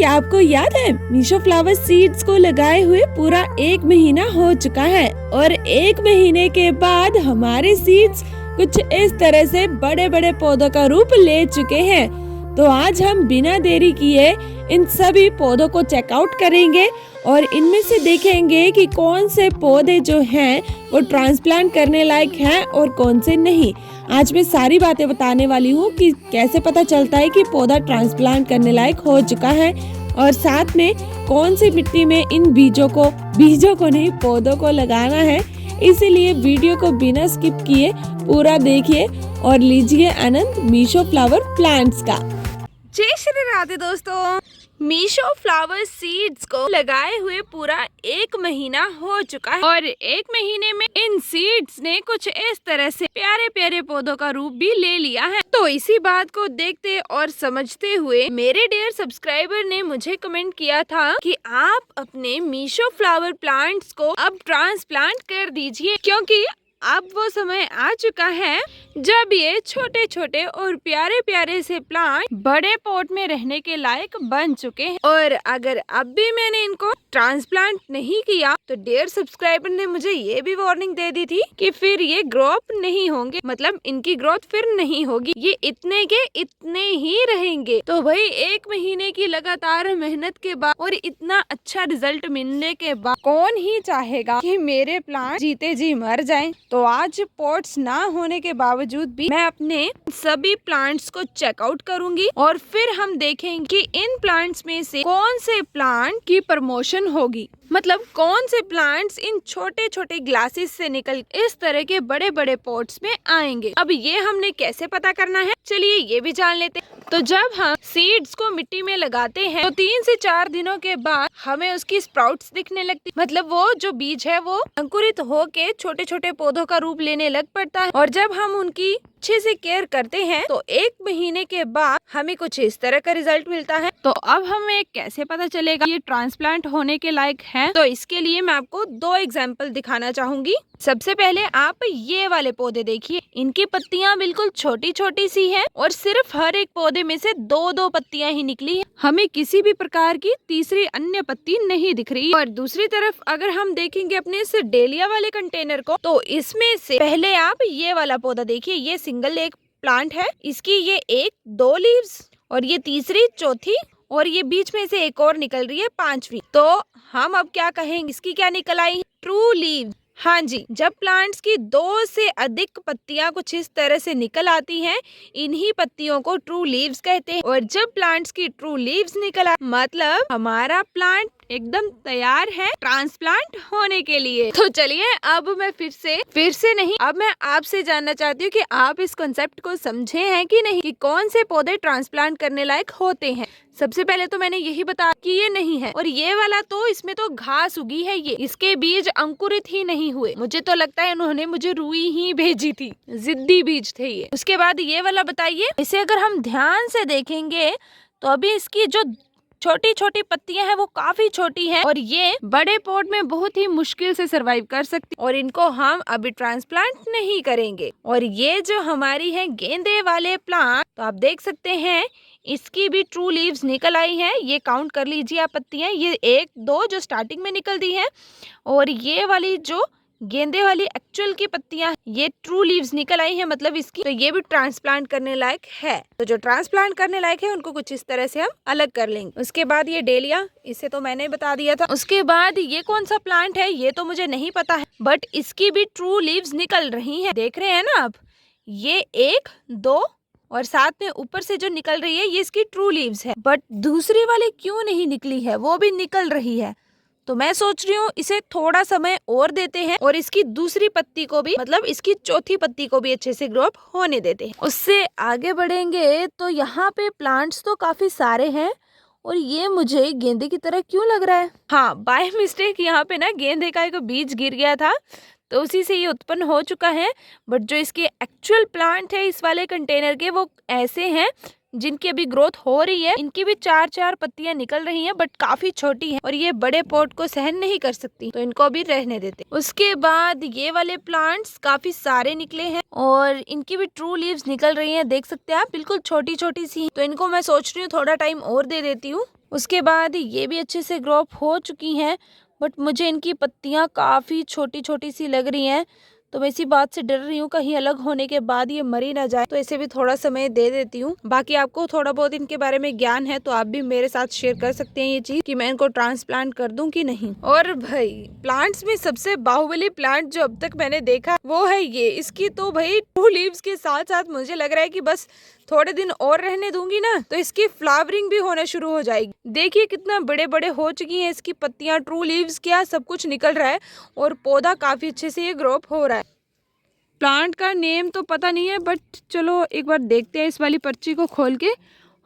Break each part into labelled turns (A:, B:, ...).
A: क्या आपको याद है मीशो फ्लावर सीड्स को लगाए हुए पूरा 1 महीना हो चुका है और 1 महीने के बाद हमारे सीड्स कुछ इस तरह से बड़े बड़े पौधों का रूप ले चुके हैं। तो आज हम बिना देरी किए इन सभी पौधों को चेकआउट करेंगे और इनमें से देखेंगे कि कौन से पौधे जो हैं वो ट्रांसप्लांट करने लायक हैं और कौन से नहीं। आज मैं सारी बातें बताने वाली हूँ कि कैसे पता चलता है कि पौधा ट्रांसप्लांट करने लायक हो चुका है और साथ में कौन सी मिट्टी में इन बीजों को नहीं पौधों को लगाना है। इसीलिए वीडियो को बिना स्किप किए पूरा देखिए और लीजिए आनंद मीशो फ्लावर प्लांट्स का।
B: जय श्री राधे दोस्तों, मीशो फ्लावर सीड्स को लगाए हुए पूरा 1 महीना हो चुका है और 1 महीने में इन सीड्स ने कुछ इस तरह से प्यारे प्यारे पौधों का रूप भी ले लिया है। तो इसी बात को देखते और समझते हुए मेरे डियर सब्सक्राइबर ने मुझे कमेंट किया था कि आप अपने मीशो फ्लावर प्लांट्स को अब ट्रांसप्लांट कर दीजिए, क्योंकि अब वो समय आ चुका है जब ये छोटे छोटे और प्यारे प्यारे से प्लांट बड़े पॉट में रहने के लायक बन चुके हैं। और अगर अब भी मैंने इनको ट्रांसप्लांट नहीं किया तो डियर सब्सक्राइबर ने मुझे ये भी वार्निंग दे दी थी कि फिर ये ग्रो अप नहीं होंगे, मतलब इनकी ग्रोथ फिर नहीं होगी, ये इतने के इतने ही रहेंगे। तो भाई 1 महीने की लगातार मेहनत के बाद और इतना अच्छा रिजल्ट मिलने के बाद कौन ही चाहेगा कि मेरे प्लांट जीते जी मर जाएं। तो आज पॉट्स ना होने के बावजूद भी मैं अपने सभी प्लांट्स को चेकआउट करूंगी और फिर हम देखेंगे कि इन प्लांट्स में से कौन से प्लांट की प्रमोशन होगी, मतलब कौन से प्लांट्स इन छोटे छोटे ग्लासेस से निकल इस तरह के बड़े बड़े पॉट्स में आएंगे। अब ये हमने कैसे पता करना है, चलिए ये भी जान लेते हैं। तो जब हम सीड्स को मिट्टी में लगाते हैं तो 3 से 4 दिनों के बाद हमें उसकी स्प्राउट्स दिखने लगती, मतलब वो जो बीज है वो अंकुरित होके छोटे छोटे पौधों का रूप लेने लग पड़ता है। और जब हम उनकी अच्छे से केयर करते हैं तो 1 महीने के बाद हमें कुछ इस तरह का रिजल्ट मिलता है। तो अब हमें कैसे पता चलेगा ये ट्रांसप्लांट होने के लायक है, तो इसके लिए मैं आपको 2 एग्जाम्पल दिखाना चाहूंगी। सबसे पहले आप ये वाले पौधे देखिए, इनकी पत्तियां बिल्कुल छोटी छोटी सी हैं और सिर्फ हर एक पौधे में से 2-2 पत्तियां ही निकली है, हमें किसी भी प्रकार की तीसरी अन्य पत्ती नहीं दिख रही। और दूसरी तरफ अगर हम देखेंगे अपने इस डेलिया वाले कंटेनर को, तो इसमें से पहले आप ये वाला पौधा देखिए, ये सिंगल एक प्लांट है, इसकी ये 1-2 लीव्स और ये तीसरी चौथी और ये बीच में से एक और निकल रही है 5वीं। तो हम अब क्या कहेंगे, इसकी क्या निकल आई, ट्रू लीव। हाँ जी, जब प्लांट्स की 2 से अधिक पत्तियां कुछ इस तरह से निकल आती हैं, इन्हीं पत्तियों को ट्रू लीव्स कहते हैं। और जब प्लांट्स की ट्रू लीव्स निकल आती मतलब हमारा प्लांट एकदम तैयार है ट्रांसप्लांट होने के लिए। तो चलिए अब मैं फिर से नहीं, अब मैं आपसे जानना चाहती हूँ कि आप इस कॉन्सेप्ट को समझे हैं कि नहीं, कि कौन से पौधे ट्रांसप्लांट करने लायक होते हैं। सबसे पहले तो मैंने यही बताया कि ये नहीं है, और ये वाला तो इसमें तो घास उगी है, ये इसके बीज अंकुरित ही नहीं हुए। मुझे तो लगता है उन्होंने मुझे रुई ही भेजी थी, जिद्दी बीज थे ये। उसके बाद ये वाला बताइए, इसे अगर हम ध्यान से देखेंगे तो अभी इसकी जो छोटी छोटी पत्तियां हैं वो काफी छोटी हैं और ये बड़े पॉट में बहुत ही मुश्किल से सरवाइव कर सकती, और इनको हम अभी ट्रांसप्लांट नहीं करेंगे। और ये जो हमारी है गेंदे वाले प्लांट, तो आप देख सकते हैं इसकी भी ट्रू लीव्स निकल आई हैं, ये काउंट कर लीजिए आप पत्तियां, ये 1-2 जो स्टार्टिंग में निकल दी है, और ये वाली जो गेंदे वाली एक्चुअल की पत्तियां ये ट्रू लीव्स निकल आई हैं, मतलब इसकी, तो ये भी ट्रांसप्लांट करने लायक है। तो जो ट्रांसप्लांट करने लायक है उनको कुछ इस तरह से हम अलग कर लेंगे। उसके बाद ये डेलिया, इसे तो मैंने बता दिया था। उसके बाद ये कौन सा प्लांट है ये तो मुझे नहीं पता है, बट इसकी भी ट्रू लीव्स निकल रही है, देख रहे हैं ना आप, ये 1-2 और साथ में ऊपर से जो निकल रही है ये इसकी ट्रू लीव्स है, बट दूसरी वाली क्यों नहीं निकली है, वो भी निकल रही है। तो मैं सोच रही हूँ इसे थोड़ा समय और देते हैं और इसकी दूसरी पत्ती को भी, मतलब इसकी चौथी पत्ती को भी अच्छे से ग्रो अप होने देते हैं। उससे आगे बढ़ेंगे तो यहाँ पे प्लांट्स तो काफी सारे हैं और ये मुझे गेंदे की तरह क्यों लग रहा है। हाँ, बाय मिस्टेक यहाँ पे ना गेंदे का एक बीज गिर गया था, तो उसी से ये उत्पन्न हो चुका है। बट जो इसके एक्चुअल प्लांट है इस वाले कंटेनर के, वो ऐसे हैं जिनकी अभी ग्रोथ हो रही है, इनकी भी 4-4 पत्तियां निकल रही हैं, बट काफी छोटी हैं और ये बड़े पॉट को सहन नहीं कर सकती, तो इनको अभी रहने देते। उसके बाद ये वाले प्लांट्स काफी सारे निकले हैं और इनकी भी ट्रू लीव्स निकल रही हैं, देख सकते हैं आप, बिल्कुल छोटी छोटी सी। तो इनको मैं सोच रही हूँ थोड़ा टाइम और दे देती हूँ उसके बाद ये भी अच्छे से ग्रो अप हो चुकी हैं, बट मुझे इनकी पत्तियां काफ़ी छोटी छोटी सी लग रही हैं, तो मैं इसी बात से डर रही हूँ कहीं अलग होने के बाद ये मरी ना जाए, तो इसे भी थोड़ा समय दे देती हूँ। बाकी आपको थोड़ा बहुत इनके बारे में ज्ञान है तो आप भी मेरे साथ शेयर कर सकते हैं ये चीज कि मैं इनको ट्रांसप्लांट कर दूं कि नहीं। और भाई प्लांट्स में सबसे बाहुबली प्लांट जो अब तक मैंने देखा वो है ये। इसकी तो भाई 2 लीव्स के साथ साथ मुझे लग रहा है कि बस थोड़े दिन और रहने दूंगी ना तो इसकी फ्लावरिंग भी होना शुरू हो जाएगी। देखिए कितना बड़े बड़े हो चुकी हैं इसकी पत्तियां, ट्रू लीव्स क्या सब कुछ निकल रहा है और पौधा काफी अच्छे से ये ग्रो अप हो रहा है। प्लांट का नेम तो पता नहीं है, बट चलो एक बार देखते हैं इस वाली पर्ची को खोल के।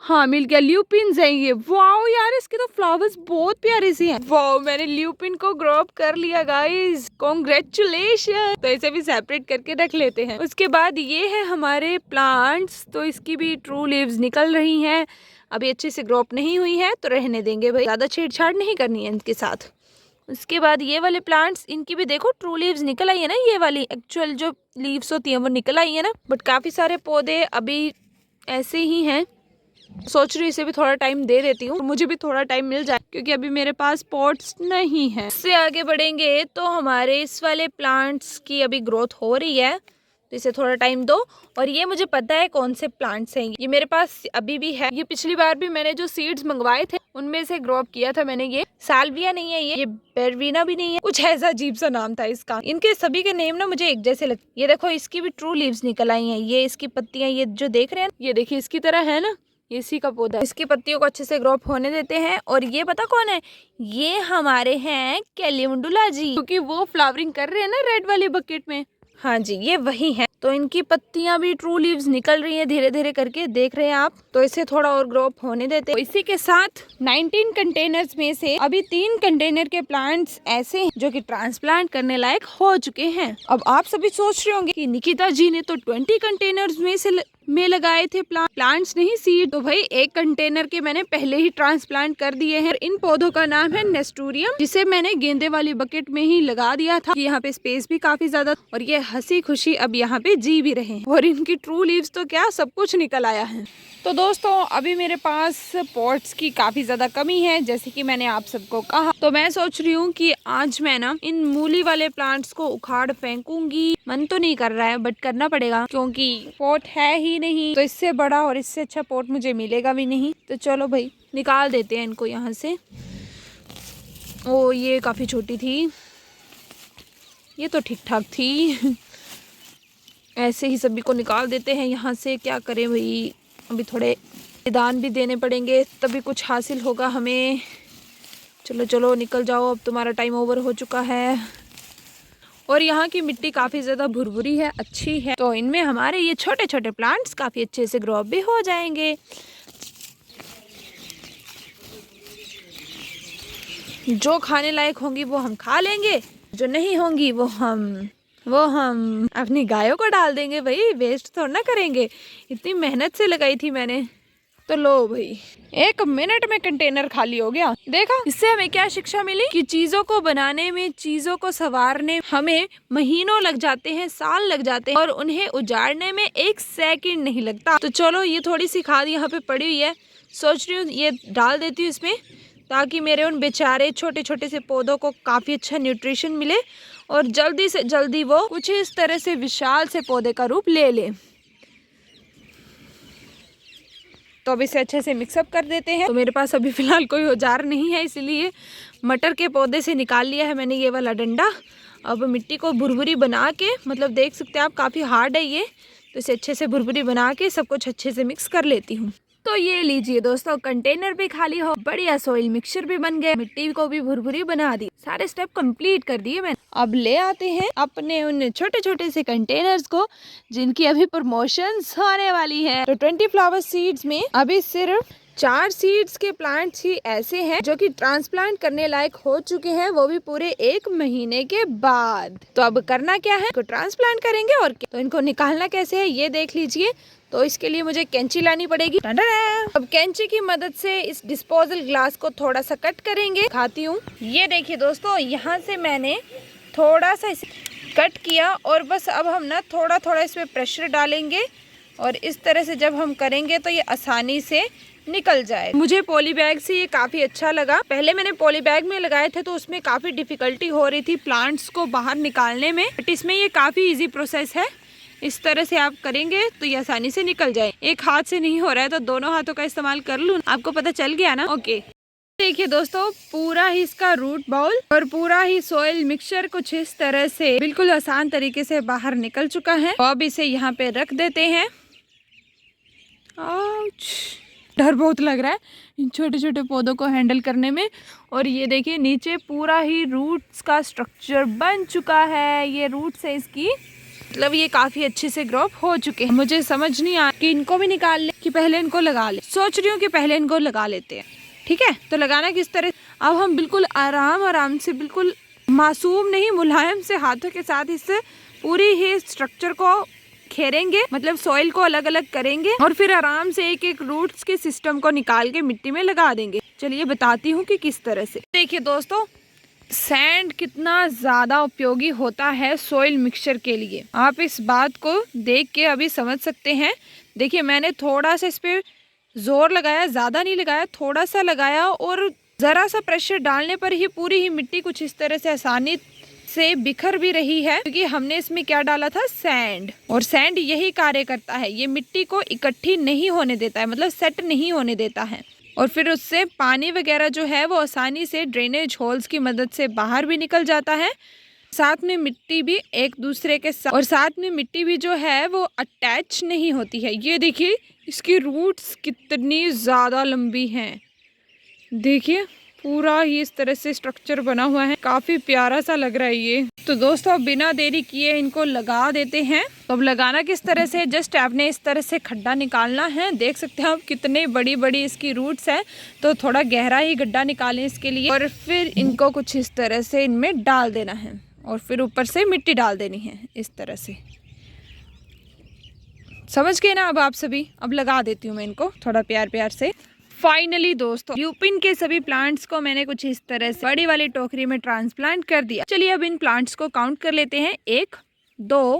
B: हाँ मिल गया, ल्यूपिन्स हैं ये। वाओ यार इसके तो फ्लावर्स बहुत प्यारे से हैं। वाओ मैंने ल्यूपिन को ग्रो अप कर लिया गाइस, कॉन्ग्रेचुलेशन। तो इसे भी सेपरेट करके रख लेते हैं। उसके बाद ये है हमारे प्लांट्स, तो इसकी भी ट्रू लीव्स निकल रही हैं, अभी अच्छे से ग्रो अप नहीं हुई है तो रहने देंगे भाई, ज्यादा छेड़छाड़ नहीं करनी है इनके साथ। उसके बाद ये वाले प्लांट्स, इनकी भी देखो ट्रू लीव्स निकल आई है ना, ये वाली एक्चुअल जो लीव्स होती हैं वो निकल आई है ना, बट काफ़ी सारे पौधे अभी ऐसे ही हैं। सोच रही इसे भी थोड़ा टाइम दे देती हूँ, मुझे भी थोड़ा टाइम मिल जाए क्योंकि अभी मेरे पास पॉट्स नहीं है। इससे आगे बढ़ेंगे तो हमारे इस वाले प्लांट्स की अभी ग्रोथ हो रही है, तो इसे थोड़ा टाइम दो। और ये मुझे पता है कौन से प्लांट्स हैं, ये मेरे पास अभी भी है। ये पिछली बार भी मैंने जो सीड्स मंगवाए थे उनमें से ग्रो अप किया था मैंने। ये साल्विया नहीं है, ये बेरवीना भी नहीं है, कुछ ऐसा अजीब सा नाम था इसका। इनके सभी के नेम ना मुझे एक जैसे लगते। ये देखो इसकी भी ट्रू लीव्स निकल आई हैं, ये इसकी पत्तियां ये जो देख रहे हैं ये देखिए इसकी तरह है ना, ये इसी का पौधा। इसकी पत्तियों को अच्छे से ग्रो अप होने देते हैं। और ये पता कौन है, ये हमारे हैं कैलिमुंडुला जी, क्योंकि वो फ्लावरिंग कर रहे हैं ना रेड वाली बकेट में। हाँ जी ये वही है। तो इनकी पत्तियां भी ट्रू लीव्स निकल रही हैं धीरे धीरे करके, देख रहे हैं आप। तो इसे थोड़ा और ग्रो अप होने देते हैं। इसी के साथ 19 कंटेनर्स में से अभी 3 कंटेनर के प्लांट्स ऐसे हैं जो कि ट्रांसप्लांट करने लायक हो चुके हैं। अब आप सभी सोच रहे होंगे कि निकिता जी ने तो 20 कंटेनर्स में लगाए थे प्लांट्स नहीं सीड, तो भाई 1 कंटेनर के मैंने पहले ही ट्रांसप्लांट कर दिए हैं। इन पौधों का नाम है नेस्टूरियम, जिसे मैंने गेंदे वाली बकेट में ही लगा दिया था। यहाँ पे स्पेस भी काफी ज्यादा, और ये हंसी खुशी अब यहाँ पे जी भी रहे हैं। और इनकी ट्रू लीव्स तो क्या सब कुछ निकल आया है। तो दोस्तों अभी मेरे पास पॉट्स की काफी ज्यादा कमी है, जैसे कि मैंने आप सबको कहा। तो मैं सोच रही हूँ कि आज मैं ना इन मूली वाले प्लांट्स को उखाड़ फेंकूंगी। मन तो नहीं कर रहा है बट करना पड़ेगा क्योंकि पॉट है ही नहीं, तो इससे बड़ा और इससे अच्छा पॉट मुझे मिलेगा भी नहीं। तो चलो भाई निकाल देते हैं इनको यहाँ से। ओ ये काफी छोटी थी, ये तो ठीक ठाक थी। ऐसे ही सभी को निकाल देते हैं यहाँ से। क्या करें भाई, अभी थोड़े दान भी देने पड़ेंगे तभी कुछ हासिल होगा हमें। चलो चलो निकल जाओ, अब तुम्हारा टाइम ओवर हो चुका है। और यहाँ की मिट्टी काफ़ी ज़्यादा भुरभुरी है, अच्छी है, तो इनमें हमारे ये छोटे छोटे प्लांट्स काफ़ी अच्छे से ग्रो अप भी हो जाएंगे। जो खाने लायक होंगी वो हम खा लेंगे, जो नहीं होंगी वो हम अपनी गायों को डाल देंगे भाई, वेस्ट थोड़ा ना करेंगे, इतनी मेहनत से लगाई थी मैंने। तो लो भाई 1 मिनट में कंटेनर खाली हो गया। देखा इससे हमें क्या शिक्षा मिली कि चीजों को बनाने में, चीजों को संवारने हमें महीनों लग जाते हैं, साल लग जाते हैं, और उन्हें उजाड़ने में 1 सेकंड नहीं लगता। तो चलो ये थोड़ी सी खाद यहाँ पे पड़ी हुई है, सोच रही हूँ ये डाल देती हूँ इसमें, ताकि मेरे उन बेचारे छोटे छोटे से पौधों को काफ़ी अच्छा न्यूट्रिशन मिले और जल्दी से जल्दी वो कुछ इस तरह से विशाल से पौधे का रूप ले ले। तो अब इसे अच्छे से मिक्सअप कर देते हैं। तो मेरे पास अभी फ़िलहाल कोई औजार नहीं है, इसलिए मटर के पौधे से निकाल लिया है मैंने ये वाला डंडा। अब मिट्टी को भुरभुरी बना के, मतलब देख सकते हैं आप काफ़ी हार्ड है ये, तो इसे अच्छे से भुरभुरी बना के सब कुछ अच्छे से मिक्स कर लेती हूँ। तो ये लीजिए दोस्तों, कंटेनर भी खाली हो, बढ़िया सॉइल मिक्सचर भी बन गया, मिट्टी को भी भुरभुरी बना दी, सारे स्टेप कंप्लीट कर दिए मैंने। अब ले आते हैं अपने उन छोटे छोटे से कंटेनर्स को जिनकी अभी प्रमोशंस होने वाली है। तो 20 फ्लावर सीड्स में अभी सिर्फ 4 सीड्स के प्लांट्स ही ऐसे हैं जो कि ट्रांसप्लांट करने लायक हो चुके हैं, वो भी पूरे 1 महीने के बाद। तो अब करना क्या है, ट्रांसप्लांट करेंगे और तो इनको निकालना कैसे है ये देख लीजिए। तो इसके लिए मुझे कैंची लानी पड़ेगी। अब कैंची की मदद से इस डिस्पोजल ग्लास को थोड़ा सा कट करेंगे, खाती हूँ। ये देखिए दोस्तों, यहाँ से मैंने थोड़ा सा इसे कट किया और बस अब हम ना थोड़ा थोड़ा इसमें प्रेशर डालेंगे और इस तरह से जब हम करेंगे तो ये आसानी से निकल जाए। मुझे पॉली बैग से ये काफी अच्छा लगा। पहले मैंने पॉली बैग में लगाए थे तो उसमें काफी डिफिकल्टी हो रही थी प्लांट्स को बाहर निकालने में, बट इसमें ये काफी इजी प्रोसेस है। इस तरह से आप करेंगे तो ये आसानी से निकल जाए। एक हाथ से नहीं हो रहा है तो दोनों हाथों का इस्तेमाल कर लूँ, आपको पता चल गया ना। ओके, देखिए दोस्तों, पूरा ही इसका रूट बाउल और पूरा ही सॉइल मिक्सचर कुछ इस तरह से बिल्कुल आसान तरीके से बाहर निकल चुका है। तो अब इसे यहाँ पे रख देते हैं। डर बहुत लग रहा है इन छोटे छोटे पौधों को हैंडल करने में। और ये देखिए नीचे पूरा ही रूट्स का स्ट्रक्चर बन चुका है। ये रूट्स है इसकी, मतलब ये काफी अच्छे से ग्रो हो चुके हैं। मुझे समझ नहीं आ कि इनको भी निकाल ले कि पहले इनको लगा ले। सोच रही हूँ कि पहले इनको लगा लेते हैं। ठीक है, तो लगाना किस तरह, अब हम बिल्कुल आराम से, बिल्कुल मासूम नहीं मुलायम से हाथों के साथ इस पूरी ही स्ट्रक्चर को घेरेंगे, मतलब सॉइल को अलग अलग करेंगे और फिर आराम से एक एक रूट्स के सिस्टम को निकाल के मिट्टी में लगा देंगे। चलिए बताती हूँ कि किस तरह से। देखिए दोस्तों, सैंड कितना ज़्यादा उपयोगी होता है सॉइल मिक्सचर के लिए, आप इस बात को देख के अभी समझ सकते हैं। देखिए मैंने थोड़ा सा इस पर जोर लगाया, ज़्यादा नहीं लगाया, थोड़ा सा लगाया और ज़रा सा प्रेशर डालने पर ही पूरी ही मिट्टी कुछ इस तरह से आसानी से बिखर भी रही है, क्योंकि हमने इसमें क्या डाला था, सैंड। और सैंड यही कार्य करता है, ये मिट्टी को इकट्ठी नहीं होने देता है, मतलब सेट नहीं होने देता है। और फिर उससे पानी वगैरह जो है वो आसानी से ड्रेनेज होल्स की मदद से बाहर भी निकल जाता है। साथ में मिट्टी भी एक दूसरे के साथ, और साथ में मिट्टी भी जो है वो अटैच नहीं होती है। ये देखिए इसकी रूट्स कितनी ज़्यादा लंबी हैं। देखिए पूरा ही इस तरह से स्ट्रक्चर बना हुआ है, काफ़ी प्यारा सा लग रहा है ये। तो दोस्तों अब बिना देरी किए इनको लगा देते हैं। तो अब लगाना किस तरह से, जस्ट आपने इस तरह से खड्डा निकालना है। देख सकते हैं आप कितने बड़ी बड़ी इसकी रूट्स हैं, तो थोड़ा गहरा ही गड्ढा निकालें इसके लिए। और फिर इनको कुछ इस तरह से इनमें डाल देना है और फिर ऊपर से मिट्टी डाल देनी है इस तरह से। समझ गए ना अब आप सभी। अब लगा देती हूँ मैं इनको थोड़ा प्यार प्यार से। फाइनली दोस्तों ल्यूपिन के सभी प्लांट्स को मैंने कुछ इस तरह से बड़ी वाली टोकरी में ट्रांसप्लांट कर दिया। चलिए अब इन प्लांट्स को काउंट कर लेते हैं। 1 2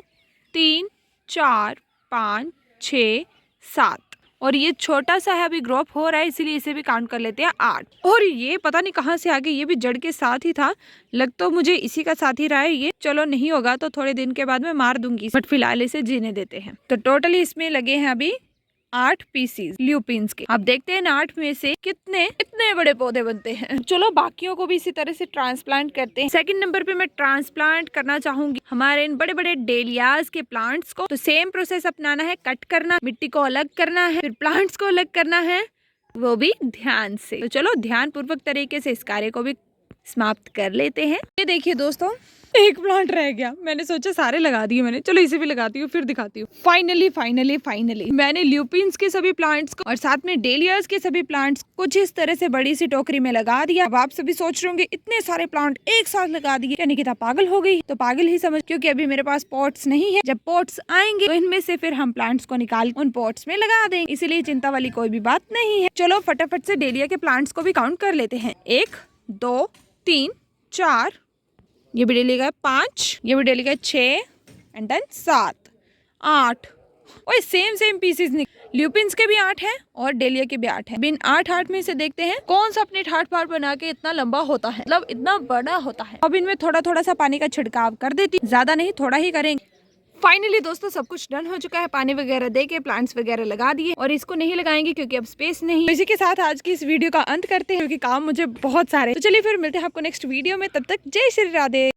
B: 3 4 5 6 7 और ये छोटा सा है, अभी ग्रोप हो रहा है, इसीलिए इसे भी काउंट कर लेते हैं 8। और ये पता नहीं कहाँ से आ गया, ये भी जड़ के साथ ही था, लग तो मुझे इसी का साथ ही रहा है ये। चलो नहीं होगा तो थोड़े दिन के बाद मैं मार दूंगी, बट फिलहाल इसे जीने देते हैं। तो टोटली इसमें लगे हैं अभी 8 पीसीज ल्यूपिन्स के। अब देखते हैं 8 में से कितने बड़े पौधे बनते हैं। चलो बाकियों को भी इसी तरह से ट्रांसप्लांट करते हैं। सेकंड नंबर पे मैं ट्रांसप्लांट करना चाहूंगी हमारे इन बड़े बड़े डेलियाज के प्लांट्स को। तो सेम प्रोसेस अपनाना है, कट करना, मिट्टी को अलग करना है, फिर प्लांट्स को अलग करना है, वो भी ध्यान से। तो चलो ध्यान पूर्वक तरीके से इस कार्य को भी समाप्त कर लेते हैं। ये देखिए दोस्तों, एक प्लांट रह गया, मैंने सोचा सारे लगा दिए मैंने, चलो इसे भी लगाती हूँ फिर दिखाती हूँ। फाइनली मैंने ल्यूपिन्स के सभी प्लांट्स को और साथ में डेलियाज के सभी प्लांट्स कुछ इस तरह से बड़ी सी टोकरी में लगा दिया। अब आप सभी सोच रहे होंगे इतने सारे प्लांट एक साथ लगा दिए, क्या निकिता पागल हो गई? तो पागल ही समझ, क्योंकि अभी मेरे पास पॉट्स नहीं है। जब पॉट्स आएंगे तो इनमें से फिर हम प्लांट्स को निकाल उन पॉट्स में लगा देंगे, इसीलिए चिंता वाली कोई भी बात नहीं है। चलो फटाफट से डेलिया के प्लांट्स को भी काउंट कर लेते हैं। 1 2 3 4, ये भी डेलिया 5, ये भी डेलिया 6 एंड देन 7 8। और सेम पीसेस ल्यूपिन्स के भी 8 हैं और डेलिया के भी 8 हैं। बिन 8 में से देखते हैं कौन सा अपने ठाट पाट बना के इतना लंबा होता है, मतलब इतना बड़ा होता है। अब इनमें थोड़ा सा पानी का छिड़काव कर देती, ज्यादा नहीं थोड़ा ही करेंगे। फाइनली दोस्तों सब कुछ डन हो चुका है, पानी वगैरह दे के प्लांट्स वगैरह लगा दिए और इसको नहीं लगाएंगे क्योंकि अब स्पेस नहीं। इसी के साथ आज की इस वीडियो का अंत करते हैं, क्योंकि काम मुझे बहुत सारे। तो चलिए फिर मिलते हैं आपको नेक्स्ट वीडियो में, तब तक जय श्री राधे।